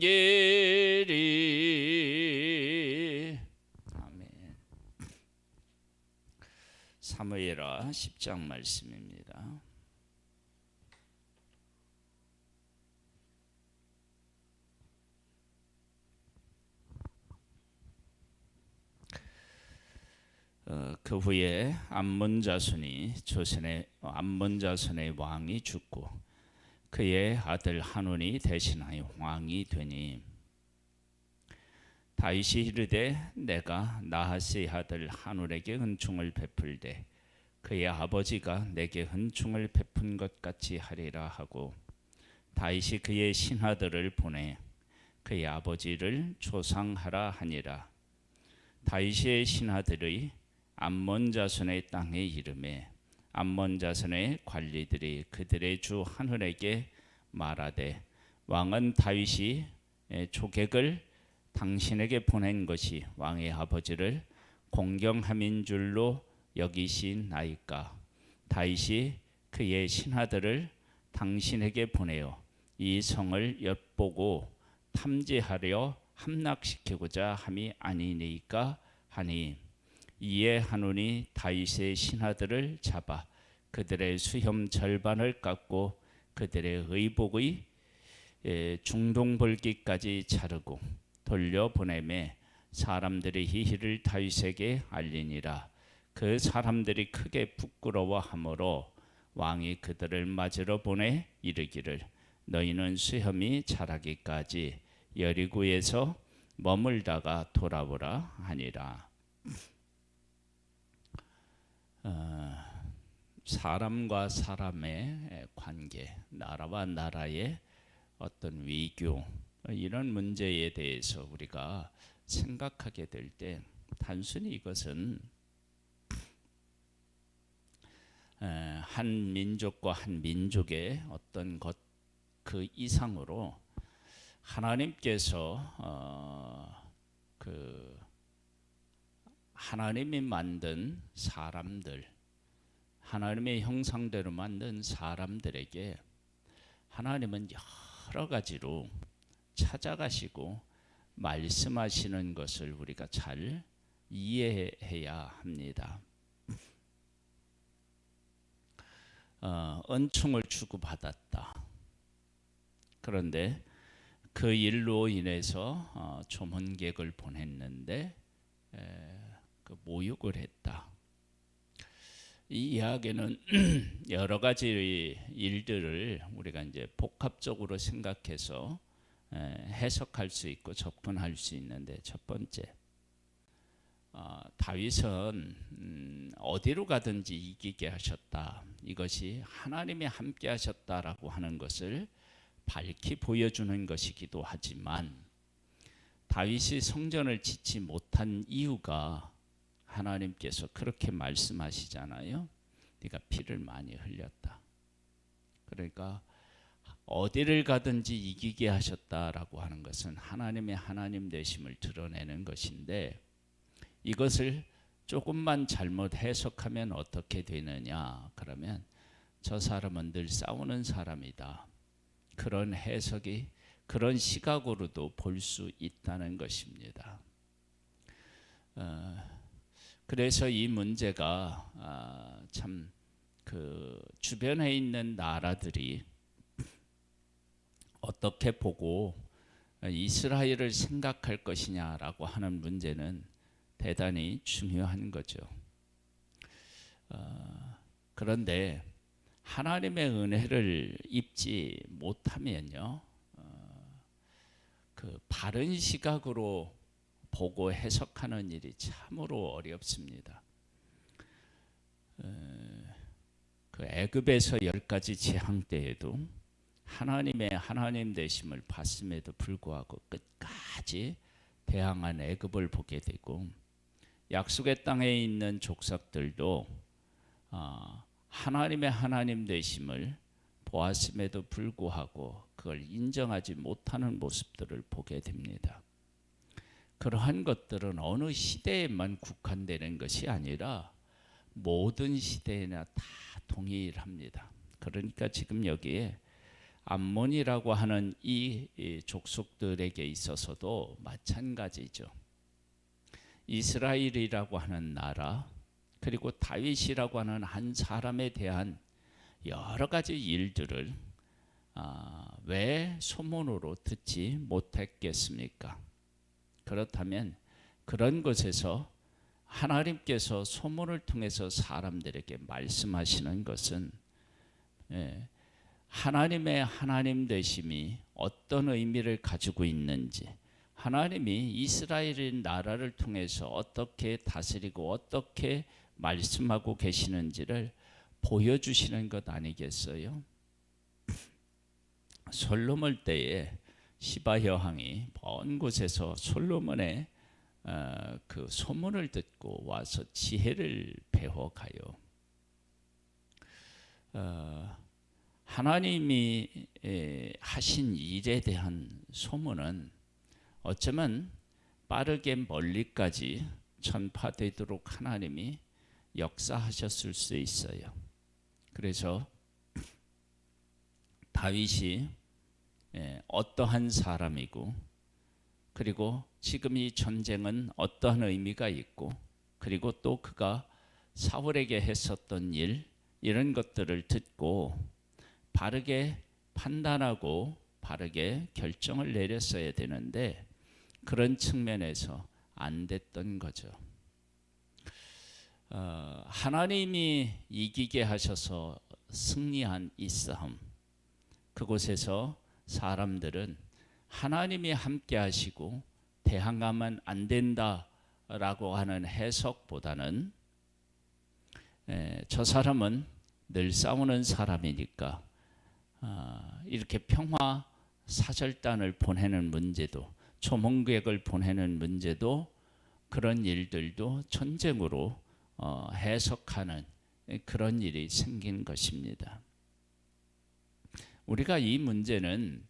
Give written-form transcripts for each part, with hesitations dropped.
계리. 아멘. 사무엘하 10장 말씀입니다. 그 후에 암몬 자손의 왕이 죽고 그의 아들 한온이 대신하여 왕이 되니 다윗이 이르되 내가 나하스의 아들 한온에게 은총을 베풀되 그의 아버지가 내게 은총을 베푼 것 같이 하리라 하고 다윗이 그의 신하들을 보내 그의 아버지를 조상하라 하니라. 다윗의 신하들의 암몬 자손의 땅의 이름에 암몬 자손의 관리들이 그들의 주 한온에게 말하되 왕은 다윗이 조객을 당신에게 보낸 것이 왕의 아버지를 공경함인 줄로 여기시나이까. 다윗이 그의 신하들을 당신에게 보내어 이 성을 엿보고 탐지하려 함락시키고자 함이 아니니까 하니, 이에 한온이 다윗의 신하들을 잡아 그들의 수염 절반을 깎고 그들의 의복의 중동볼기까지 자르고 돌려보내매 사람들이 이 일을 다윗에게 알리니라. 그 사람들이 크게 부끄러워하므로 왕이 그들을 맞으러 보내 이르기를 너희는 수염이 자라기까지 여리고에서 머물다가 돌아오라 하니라. 사람과 사람의 관계, 나라와 나라의 어떤 위교, 이런 문제에 대해서 우리가 생각하게 될 때 단순히 이것은 한 민족과 한 민족의 어떤 것 그 이상으로 하나님께서 하나님이 만든 사람들, 하나님의 형상대로 만든 사람들에게 하나님은 여러 가지로 찾아가시고 말씀하시는 것을 우리가 잘 이해해야 합니다. 은총을 주고받았다. 그런데 그 일로 인해서 조문객을 보냈는데 그 모욕을 했다. 이 이야기는 여러 가지 일들을 우리가 이제 복합적으로 생각해서 해석할 수 있고 접근할 수 있는데, 첫 번째, 다윗은 어디로 가든지 이기게 하셨다. 이것이 하나님이 함께 하셨다라고 하는 것을 밝히 보여주는 것이기도 하지만, 다윗이 성전을 짓지 못한 이유가 하나님께서 그렇게 말씀하시잖아요. 네가 피를 많이 흘렸다. 그러니까 어디를 가든지 이기게 하셨다라고 하는 것은 하나님의 하나님 되심을 드러내는 것인데, 이것을 조금만 잘못 해석하면 어떻게 되느냐? 그러면 저 사람은 늘 싸우는 사람이다. 그런 해석이, 그런 시각으로도 볼 수 있다는 것입니다. 그래서 이 문제가 참 그 주변에 있는 나라들이 어떻게 보고 이스라엘을 생각할 것이냐라고 하는 문제는 대단히 중요한 거죠. 그런데 하나님의 은혜를 입지 못하면요, 그 바른 시각으로 보고 해석하는 일이 참으로 어렵습니다. 그 애굽에서 10가지 재앙 때에도 하나님의 하나님 되심을 봤음에도 불구하고 끝까지 대항한 애굽을 보게 되고, 약속의 땅에 있는 족속들도 하나님의 하나님 되심을 보았음에도 불구하고 그걸 인정하지 못하는 모습들을 보게 됩니다. 그러한 것들은 어느 시대에만 국한되는 것이 아니라 모든 시대에나 다 동일합니다. 그러니까 지금 여기에 암몬이라고 하는 이 족속들에게 있어서도 마찬가지죠. 이스라엘이라고 하는 나라, 그리고 다윗이라고 하는 한 사람에 대한 여러 가지 일들을 왜 소문으로 듣지 못했겠습니까? 그렇다면 그런 것에서 하나님께서 소문을 통해서 사람들에게 말씀하시는 것은 하나님의 하나님 되심이 어떤 의미를 가지고 있는지, 하나님이 이스라엘의 나라를 통해서 어떻게 다스리고 어떻게 말씀하고 계시는지를 보여주시는 것 아니겠어요? 솔로몬 때에 시바 여왕이 먼 곳에서 솔로몬의 그 소문을 듣고 와서 지혜를 배워가요. 하나님이 하신 일에 대한 소문은 어쩌면 빠르게 멀리까지 전파되도록 하나님이 역사하셨을 수 있어요. 그래서 다윗이 어떠한 사람이고, 그리고 지금 이 전쟁은 어떠한 의미가 있고, 그리고 또 그가 사울에게 했었던 일, 이런 것들을 듣고 바르게 판단하고 바르게 결정을 내렸어야 되는데 그런 측면에서 안 됐던 거죠. 하나님이 이기게 하셔서 승리한 이 싸움, 그곳에서 사람들은 하나님이 함께 하시고 대항하면 안 된다라고 하는 해석보다는 저 사람은 늘 싸우는 사람이니까 이렇게 평화 사절단을 보내는 문제도, 초몽객을 보내는 문제도, 그런 일들도 전쟁으로 해석하는 그런 일이 생긴 것입니다. 우리가 이 문제는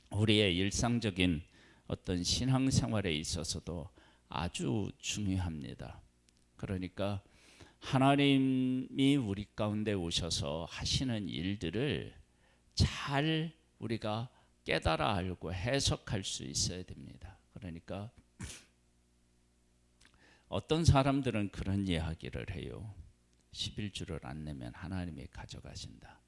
우리의 일상적인 어떤 신앙생활에 있어서도 아주 중요합니다. 그러니까 하나님이 우리 가운데 오셔서 하시는 일들을 잘 우리가 깨달아 알고 해석할 수 있어야 됩니다. 그러니까 어떤 사람들은 그런 이야기를 해요. 11조를 안 내면 하나님이 가져가신다.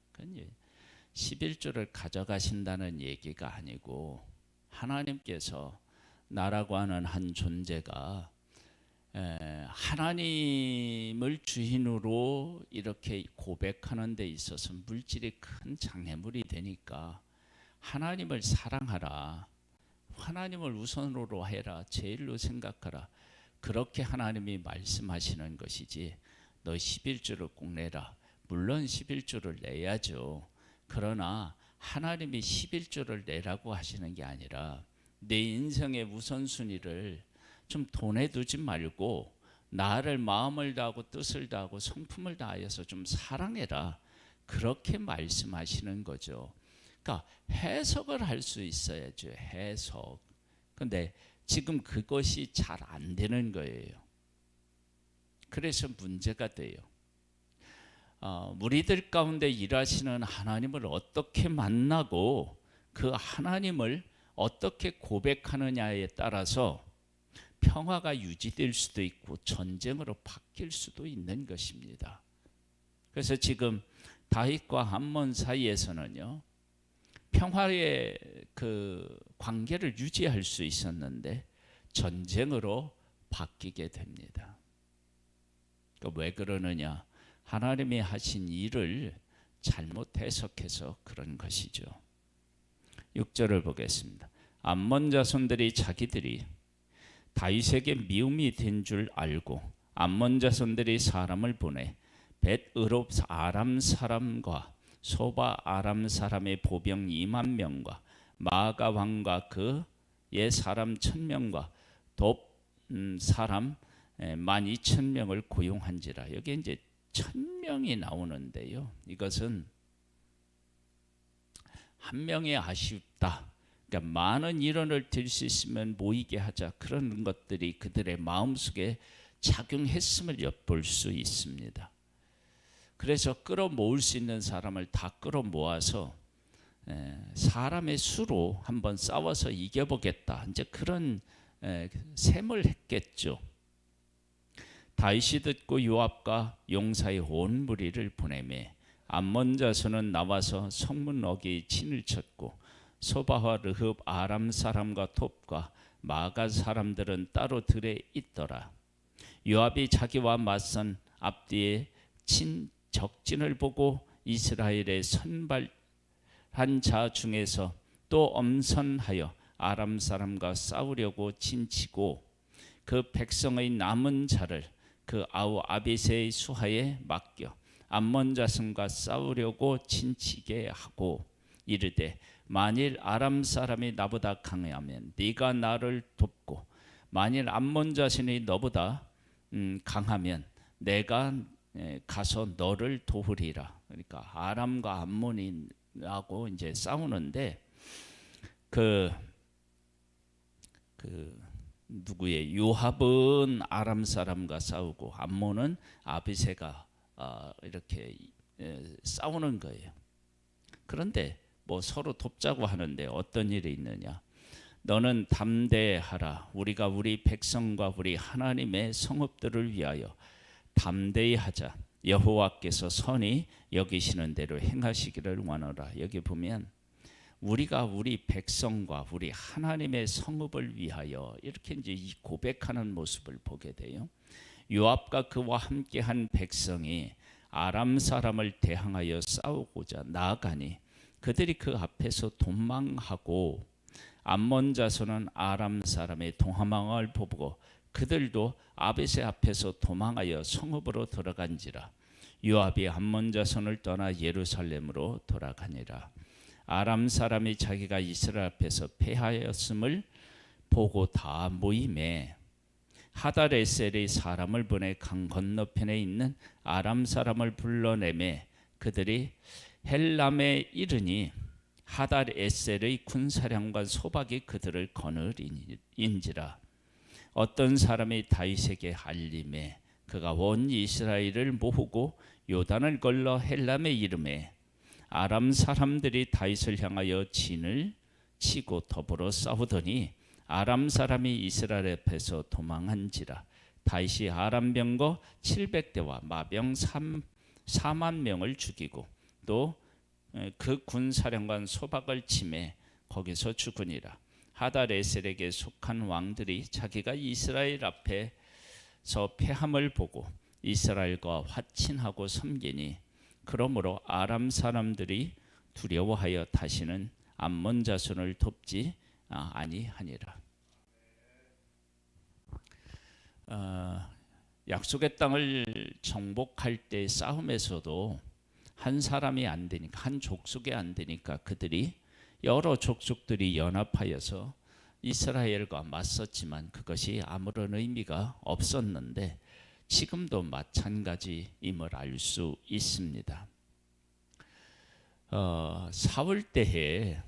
11조를 가져가신다는 얘기가 아니고, 하나님께서 나라고 하는 한 존재가 하나님을 주인으로 이렇게 고백하는 데 있어서 물질이 큰 장애물이 되니까 하나님을 사랑하라, 하나님을 우선으로 해라, 제일로 생각하라, 그렇게 하나님이 말씀하시는 것이지, 너 11조를 꼭 내라. 물론 11조를 내야죠. 그러나 하나님이 11조를 내라고 하시는 게 아니라 내 인생의 우선순위를 좀 돈에 두지 말고 나를 마음을 다하고 뜻을 다하고 성품을 다하여서 좀 사랑해라, 그렇게 말씀하시는 거죠. 그러니까 해석을 할 수 있어야죠. 해석. 근데 지금 그것이 잘 안 되는 거예요. 그래서 문제가 돼요. 우리들 가운데 일하시는 하나님을 어떻게 만나고 그 하나님을 어떻게 고백하느냐에 따라서 평화가 유지될 수도 있고 전쟁으로 바뀔 수도 있는 것입니다. 그래서 지금 다윗과 암몬 사이에서는요, 평화의 그 관계를 유지할 수 있었는데 전쟁으로 바뀌게 됩니다. 그러니까 왜 그러느냐? 하나님이 하신 일을 잘못 해석해서 그런 것이죠. 6절을 보겠습니다. 암몬 자손들이 자기들이 다윗에게 미움이 된 줄 알고 암몬 자손들이 사람을 보내 벳의롭 아람 사람과 소바 아람 사람의 보병 2만 명과 마아가 왕과 그의 사람 1000명과 돕 사람 12,000명을 고용한지라. 여기 이제 1000명이 나오는데요. 이것은 한 명이 아쉽다. 그러니까 많은 인원을 들 수 있으면 모이게 하자. 그런 것들이 그들의 마음속에 작용했음을 엿볼 수 있습니다. 그래서 끌어모을 수 있는 사람을 다 끌어모아서 사람의 수로 한번 싸워서 이겨보겠다. 이제 그런 셈을 했겠죠. 다윗이 듣고 요압과 용사의 온 무리를 보내매 암몬 자손은 나와서 성문 어귀에 진을 쳤고 소바와 르흡 아람 사람과 톱과 마가 사람들은 따로 들에 있더라. 요압이 자기와 맞선 앞뒤에 친 적진을 보고 이스라엘의 선발한 자 중에서 또 엄선하여 아람 사람과 싸우려고 진치고 그 백성의 남은 자를 그 아우 아비새의 수하에 맡겨 암몬 자손과 싸우려고 진치게 하고 이르되 만일 아람 사람이 나보다 강하면 네가 나를 돕고 만일 암몬 자손이 너보다 강하면 내가 가서 너를 도우리라. 그러니까 아람과 암몬이라고 이제 싸우는데 그 누구의 요압은 아람 사람과 싸우고 암몬은 아비새가 이렇게 싸우는 거예요. 그런데 뭐 서로 돕자고 하는데 어떤 일이 있느냐? 너는 담대하라. 우리가 우리 백성과 우리 하나님의 성읍들을 위하여 담대히 하자. 여호와께서 선히 여기시는 대로 행하시기를 원하라. 여기 보면 우리가 우리 백성과 우리 하나님의 성읍을 위하여 이렇게 이제 이 고백하는 모습을 보게 돼요. 요압과 그와 함께한 백성이 아람 사람을 대항하여 싸우고자 나아가니 그들이 그 앞에서 도망하고 암몬 자손은 아람 사람의 도망을 보고 그들도 아베세 앞에서 도망하여 성읍으로 들어간지라. 요압이 암몬 자손을 떠나 예루살렘으로 돌아가니라. 아람 사람이 자기가 이스라엘 앞에서 패하였음을 보고 다 모임에 하다레셀이 사람을 보내 강 건너편에 있는 아람 사람을 불러내매 그들이 헬람에 이르니 하다레셀의 군사령관 소박이 그들을 거느린지라. 어떤 사람이 다윗에게 알림에 그가 온 이스라엘을 모으고 요단을 걸러 헬람에 이르매 아람 사람들이 다윗을 향하여 진을 치고 더불어 싸우더니 아람 사람이 이스라엘 앞에서 도망한지라. 다윗이 아람 병거 700대와 마병 4만 명을 죽이고 또 그 군사령관 소박을 치매 거기서 죽으니라. 하다레셀에게 속한 왕들이 자기가 이스라엘 앞에서 패함을 보고 이스라엘과 화친하고 섬기니 그러므로 아람 사람들이 두려워하여 다시는 암몬 자손을 돕지 아니하니라. 약속의 땅을 정복할 때 싸움에서도 한 사람이 안 되니까 한 족속이 안 되니까 그들이 여러 족속들이 연합하여서 이스라엘과 맞섰지만 그것이 아무런 의미가 없었는데 지금도 마찬가지임을 알 수 있습니다. 사울 때에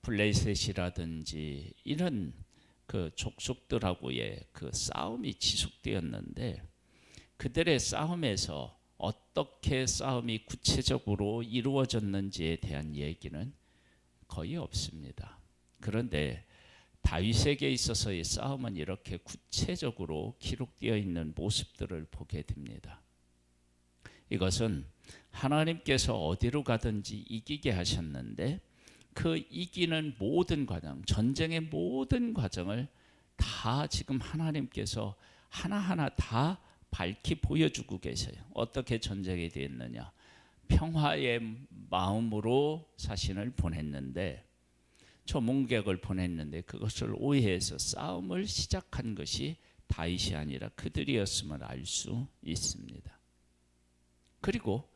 블레셋이라든지 이런 그 족속들하고의 그 싸움이 지속되었는데 그들의 싸움에서 어떻게 싸움이 구체적으로 이루어졌는지에 대한 얘기는 거의 없습니다. 그런데 다윗에게 있어서의 싸움은 이렇게 구체적으로 기록되어 있는 모습들을 보게 됩니다. 이것은 하나님께서 어디로 가든지 이기게 하셨는데 그 이기는 모든 과정, 전쟁의 모든 과정을 다 지금 하나님께서 하나하나 다 밝히 보여주고 계세요. 어떻게 전쟁이 되었느냐? 평화의 마음으로 자신을 보냈는데 초문객을 보냈는데 그것을 오해해서 싸움을 시작한 것이 다윗이 아니라 그들이었음을 알 수 있습니다. 그리고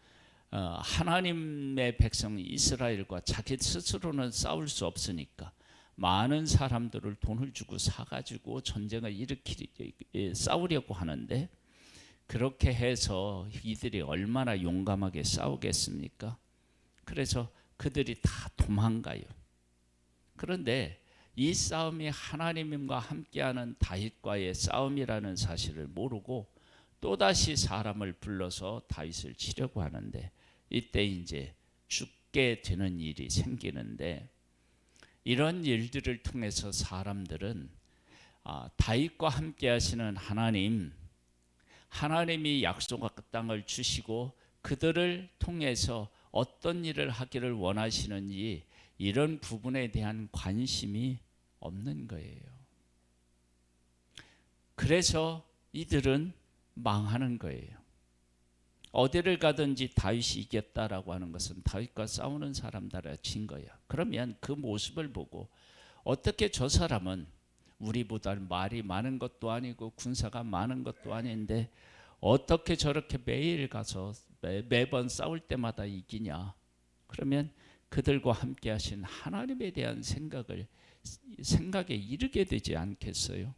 하나님의 백성 이스라엘과 자기 스스로는 싸울 수 없으니까 많은 사람들을 돈을 주고 사가지고 전쟁을 싸우려고 하는데 그렇게 해서 이들이 얼마나 용감하게 싸우겠습니까? 그래서 그들이 다 도망가요. 그런데 이 싸움이 하나님과 함께하는 다윗과의 싸움이라는 사실을 모르고 또다시 사람을 불러서 다윗을 치려고 하는데 이때 이제 죽게 되는 일이 생기는데, 이런 일들을 통해서 사람들은 다윗과 함께 하시는 하나님이 약속의 땅을 주시고 그들을 통해서 어떤 일을 하기를 원하시는지 이런 부분에 대한 관심이 없는 거예요. 그래서 이들은 망하는 거예요. 어디를 가든지 다윗이 이겼다라고 하는 것은 다윗과 싸우는 사람들이 진 거야. 그러면 그 모습을 보고 어떻게 저 사람은 우리보다 말이 많은 것도 아니고 군사가 많은 것도 아닌데 어떻게 저렇게 매일 가서 매번 싸울 때마다 이기냐? 그러면 그들과 함께 하신 하나님에 대한 생각에 이르게 되지 않겠어요?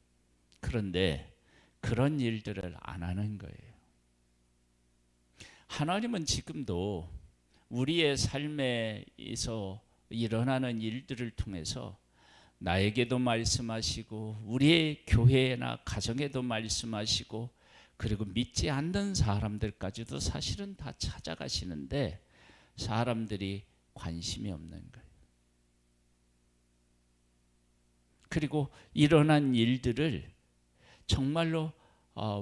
그런데 그런 일들을 안 하는 거예요. 하나님은 지금도 우리의 삶에서 일어나는 일들을 통해서 나에게도 말씀하시고 우리의 교회나 가정에도 말씀하시고 그리고 믿지 않는 사람들까지도 사실은 다 찾아가시는데 사람들이 관심이 없는 거예요. 그리고 일어난 일들을 정말로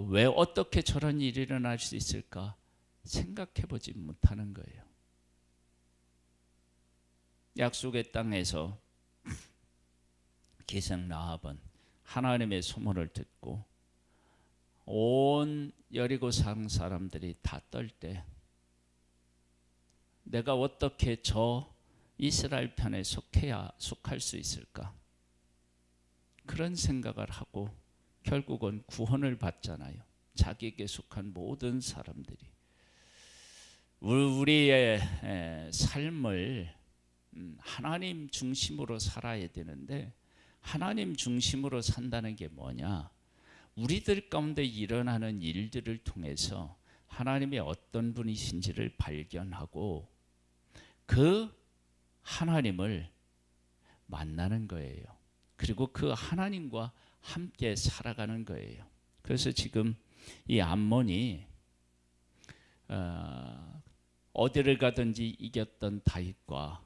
왜 어떻게 저런 일이 일어날 수 있을까 생각해 보지 못하는 거예요. 약속의 땅에서 기생 라합은 하나님의 소문을 듣고 온 여리고 산 사람들이 다 떨 때 내가 어떻게 저 이스라엘 편에 속할 수 있을까? 그런 생각을 하고 결국은 구원을 받잖아요. 자기에게 속한 모든 사람들이. 우리의 삶을 하나님 중심으로 살아야 되는데 하나님 중심으로 산다는 게 뭐냐? 우리들 가운데 일어나는 일들을 통해서 하나님이 어떤 분이신지를 발견하고 그 하나님을 만나는 거예요. 그리고 그 하나님과 함께 살아가는 거예요. 그래서 지금 이 암몬이 어디를 가든지 이겼던 다윗과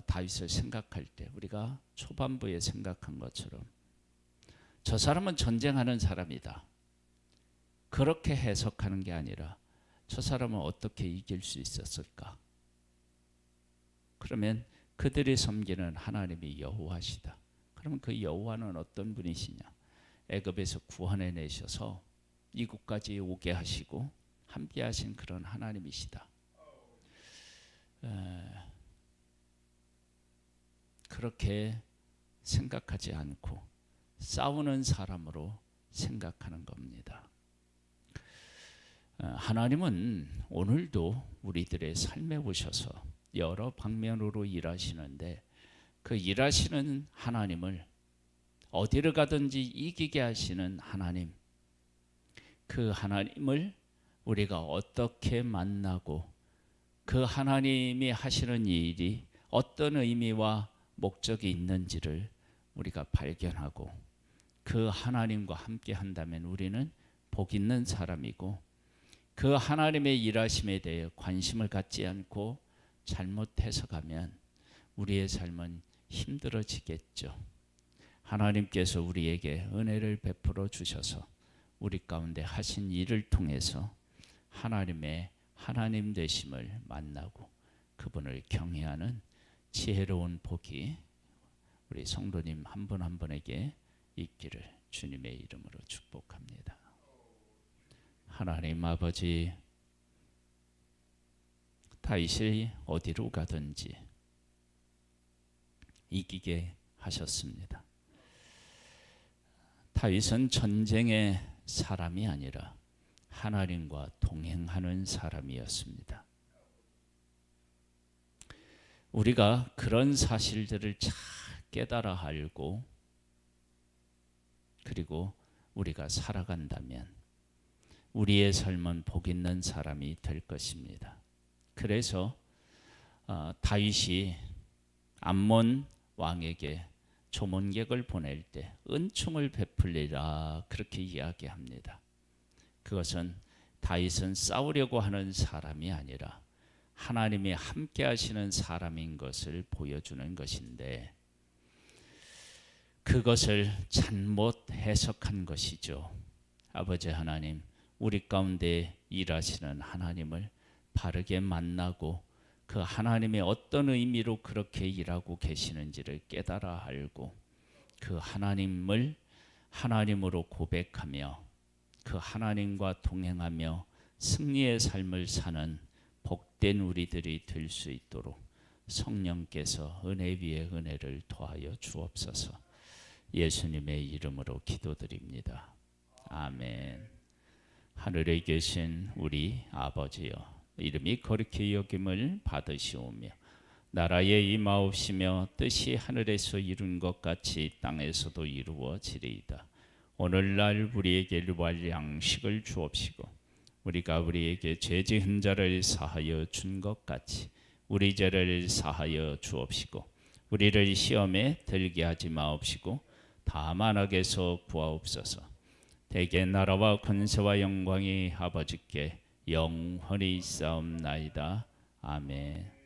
다윗을 생각할 때 우리가 초반부에 생각한 것처럼 저 사람은 전쟁하는 사람이다. 그렇게 해석하는 게 아니라 저 사람은 어떻게 이길 수 있었을까? 그러면 그들이 섬기는 하나님이 여호와시다. 그러면 그 여호와는 어떤 분이시냐? 애굽에서 구원해 내셔서 이곳까지 오게 하시고 함께 하신 그런 하나님이시다. 그렇게 생각하지 않고 싸우는 사람으로 생각하는 겁니다. 하나님은 오늘도 우리들의 삶에 오셔서 여러 방면으로 일하시는데 그 일하시는 하나님을 어디를 가든지 이기게 하시는 하나님, 그 하나님을 우리가 어떻게 만나고 그 하나님이 하시는 일이 어떤 의미와 목적이 있는지를 우리가 발견하고 그 하나님과 함께 한다면 우리는 복 있는 사람이고 그 하나님의 일하심에 대해 관심을 갖지 않고 잘못 해석하면 우리의 삶은 힘들어지겠죠. 하나님께서 우리에게 은혜를 베풀어 주셔서 우리 가운데 하신 일을 통해서 하나님의 하나님 되심을 만나고 그분을 경외하는 지혜로운 복이 우리 성도님 한 분 한 분에게 있기를 주님의 이름으로 축복합니다. 하나님 아버지, 다윗이 어디로 가든지 이기게 하셨습니다. 다윗은 전쟁의 사람이 아니라 하나님과 동행하는 사람이었습니다. 우리가 그런 사실들을 잘 깨달아 알고 그리고 우리가 살아간다면 우리의 삶은 복 있는 사람이 될 것입니다. 그래서 다윗이 암몬 왕에게 조문객을 보낼 때 은총을 베풀리라 그렇게 이야기합니다. 그것은 다윗은 싸우려고 하는 사람이 아니라 하나님이 함께 하시는 사람인 것을 보여주는 것인데 그것을 잘못 해석한 것이죠. 아버지 하나님, 우리 가운데 일하시는 하나님을 바르게 만나고 그 하나님의 어떤 의미로 그렇게 일하고 계시는지를 깨달아 알고 그 하나님을 하나님으로 고백하며 그 하나님과 동행하며 승리의 삶을 사는 복된 우리들이 될 수 있도록 성령께서 은혜 위에 은혜를 더하여 주옵소서. 예수님의 이름으로 기도드립니다. 아멘. 하늘에 계신 우리 아버지여, 이름이 거룩히 여김을 받으시오며 나라에 임하옵시며 뜻이 하늘에서 이룬 것 같이 땅에서도 이루어지리이다. 오늘날 우리에게 일용할 양식을 주옵시고 우리가 우리에게 죄 지은 자를 사하여 준 것 같이 우리 죄를 사하여 주옵시고 우리를 시험에 들게 하지 마옵시고 다만 악에서 구하옵소서. 대개 나라와 권세와 영광이 아버지께 영원히 있사옵나이다. 아멘.